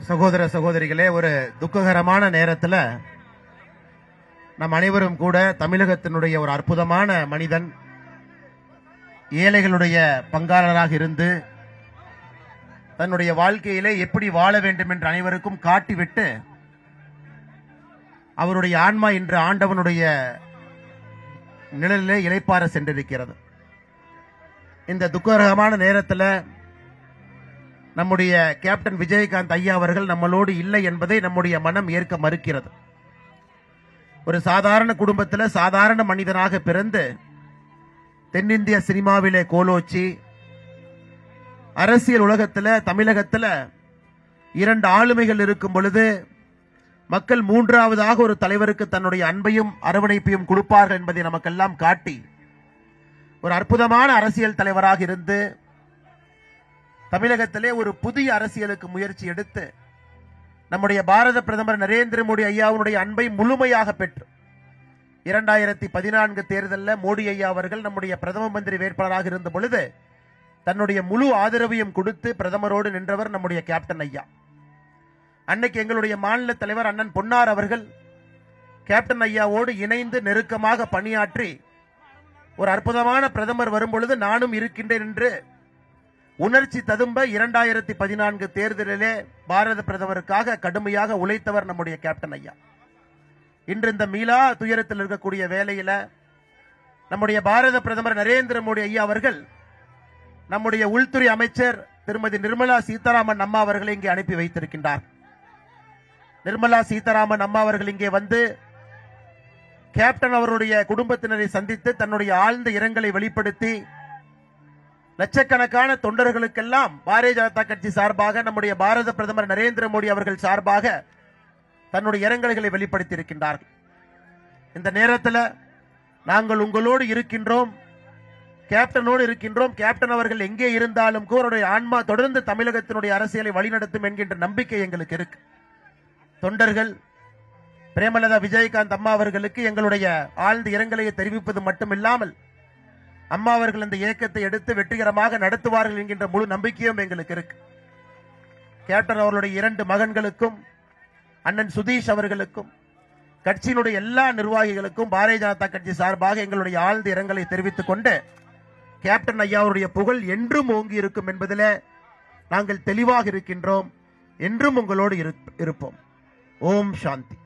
சகோதர சகோதரிகளே, ஒரு துக்ககரமான நேரத்தில் நம் அனைவரும் கூட தமிழகத்தினுடைய ஒரு அற்புதமான மனிதன், ஏழைகளுடைய பங்காளராக இருந்து தன்னுடைய வாழ்க்கையிலே எப்படி வாழ வேண்டும் என்று அனைவருக்கும் காட்டிவிட்டு அவருடைய ஆன்மா இன்று ஆண்டவனுடைய நிழலிலே இளைப்பாற சென்றிருக்கிறது. இந்த துக்ககரமான நேரத்தில் நம்முடைய கேப்டன் விஜயகாந்த் ஐயா அவர்கள் நம்மளோடு இல்லை என்பதை நம்முடைய மனம் ஏற்க மறுக்கிறது. ஒரு சாதாரண குடும்பத்தில் சாதாரண மனிதனாக பிறந்து தென்னிந்திய சினிமாவிலே கோலோச்சி அரசியல் உலகத்தில் தமிழகத்தில் 2 ஆளுமைகள் இருக்கும் பொழுது மக்கள் 3வதாக ஒரு தலைவருக்கு தன்னுடைய அன்பையும் அரவணைப்பையும் கொடுப்பார்கள் என்பதை நமக்கெல்லாம் காட்டி ஒரு அற்புதமான அரசியல் தலைவராக இருந்து தமிழகத்திலே ஒரு புதிய அரசியலுக்கு முயற்சி எடுத்து நம்முடைய பாரத பிரதமர் நரேந்திர மோடி ஐயாவுடைய அன்பை முழுமையாக பெற்று 2014 தேர்தலில் மோடி ஐயா அவர்கள் நம்முடைய பிரதம மந்திரி வேட்பாளராக இருந்த பொழுது தன்னுடைய முழு ஆதரவையும் கொடுத்து பிரதமரோடு நின்றவர் நம்முடைய கேப்டன் ஐயா. அன்னைக்கு எங்களுடைய மாநில தலைவர் அண்ணன் பொன்னார் அவர்கள் கேப்டன் ஐயாவோடு இணைந்து நெருக்கமாக பணியாற்றி ஒரு அற்புதமான பிரதமர் வரும் பொழுது நானும் இருக்கின்றேன் என்று உணர்ச்சி ததும்ப 2014 தேர்தலிலே பாரத பிரதமருக்காக கடுமையாக உழைத்தவர் நம்முடைய கேப்டன் ஐயா. இன்று இந்த மீளா துயரத்தில் இருக்கக்கூடிய வேளையில நம்முடைய பாரத பிரதமர் நரேந்திர மோடி ஐயா அவர்கள் நம்முடைய உள்துறை அமைச்சர் திருமதி நிர்மலா சீதாராமன் அம்மா அவர்களை இங்கே அனுப்பி வைத்திருக்கின்றார். நிர்மலா சீதாராமன் அம்மா அவர்கள் இங்கே வந்து கேப்டன் அவருடைய குடும்பத்தினரை சந்தித்து தன்னுடைய ஆழ்ந்த இரங்கலை வெளிப்படுத்தி லட்சக்கணக்கான தொண்டர்களுக்கெல்லாம் பாரதிய ஜனதா கட்சி சார்பாக நம்முடைய பாரத பிரதமர் நரேந்திர மோடி அவர்கள் சார்பாக தன்னுடைய இரங்கல்களை வெளிப்படுத்தி இருக்கின்றார்கள். இந்த நேரத்தில் நாங்கள் உங்களோடு இருக்கின்றோம், கேப்டனோடு இருக்கின்றோம். கேப்டன் அவர்கள் எங்கே இருந்தாலும் அவருடைய ஆன்மா தொடர்ந்து தமிழகத்தினுடைய அரசியலை வழிநடத்தும் என்கின்ற நம்பிக்கை எங்களுக்கு இருக்கு. தொண்டர்கள் பிரேமலதா விஜயகாந்த் அம்மா அவர்களுக்கு எங்களுடைய ஆழ்ந்த இரங்கலை தெரிவிப்பது மட்டுமில்லாமல் அம்மா அவர்கள் இந்த இயக்கத்தை எடுத்து வெற்றிகரமாக நடத்துவார்கள் என்கின்ற முழு நம்பிக்கையும் எங்களுக்கு இருக்கு. கேப்டன் அவர்களுடைய 2 மகன்களுக்கும் அண்ணன் சுதீஷ் அவர்களுக்கும் கட்சியினுடைய எல்லா நிர்வாகிகளுக்கும் பாரதிய ஜனதா கட்சி சார்பாக எங்களுடைய ஆழ்ந்த இரங்கலை தெரிவித்துக் கொண்டு கேப்டன் ஐயாவுடைய புகழ் என்றும் ஓங்கி இருக்கும் என்பதில் நாங்கள் தெளிவாக இருக்கின்றோம். என்றும் உங்களோடு இருப்போம். ஓம் சாந்தி.